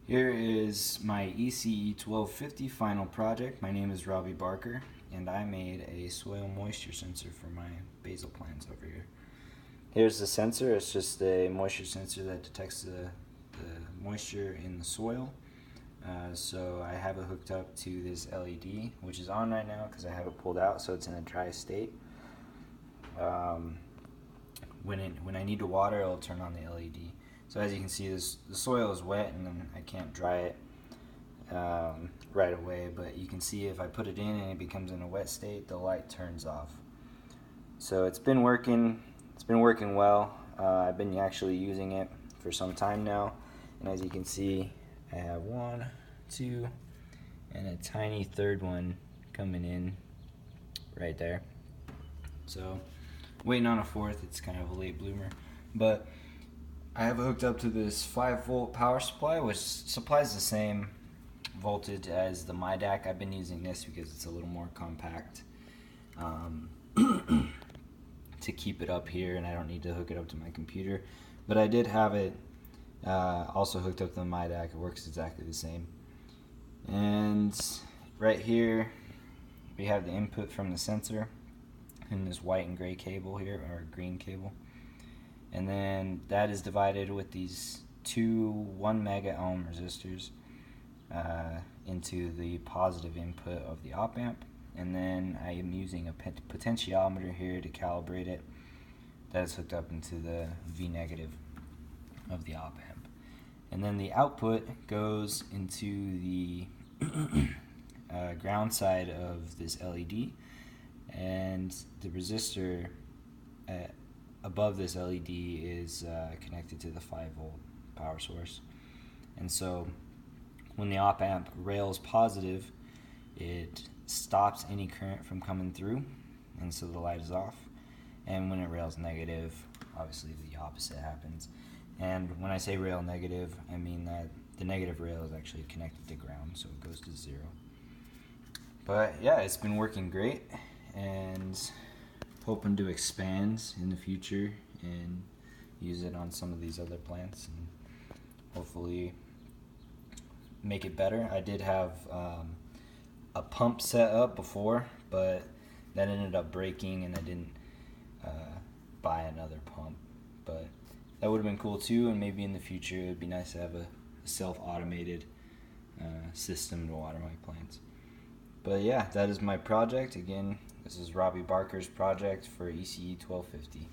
Here is my ECE 1250 final project. My name is Robbie Barker, and I made a soil moisture sensor for my basil plants over here. Here's the sensor. It's just a moisture sensor that detects the moisture in the soil. So I have it hooked up to this LED, which is on right now because I have it pulled out, so it's in a dry state. When I need to water, it'll turn on the LED. So as you can see, the soil is wet, and then I can't dry it right away. But you can see if I put it in and it becomes in a wet state, the light turns off. So it's been working. It's been working well. I've been actually using it for some time now, and as you can see, I have 1, 2, and a tiny third one coming in right there. So waiting on a fourth. It's kind of a late bloomer, but I have it hooked up to this 5-volt power supply, which supplies the same voltage as the MyDAC. I've been using this because it's a little more compact to keep it up here, and I don't need to hook it up to my computer. But I did have it also hooked up to the MyDAC. It works exactly the same. And right here we have the input from the sensor in this white and gray cable here, or green cable. And then that is divided with these two 1 mega ohm resistors into the positive input of the op amp. And then I am using a potentiometer here to calibrate it. That is hooked up into the V negative of the op amp. And then the output goes into the ground side of this LED, and the resistor above this LED is connected to the 5-volt power source. And so when the op amp rails positive, it stops any current from coming through, and so the light is off. And when it rails negative, obviously the opposite happens. And when I say rail negative, I mean that the negative rail is actually connected to ground, so it goes to 0. But yeah, it's been working great, and hoping to expand in the future and use it on some of these other plants and hopefully make it better. I did have a pump set up before, but that ended up breaking, and I didn't buy another pump. But that would have been cool too, and maybe in the future it would be nice to have a self-automated system to water my plants. But yeah, that is my project. Again, this is Robbie Barker's project for ECE 1250.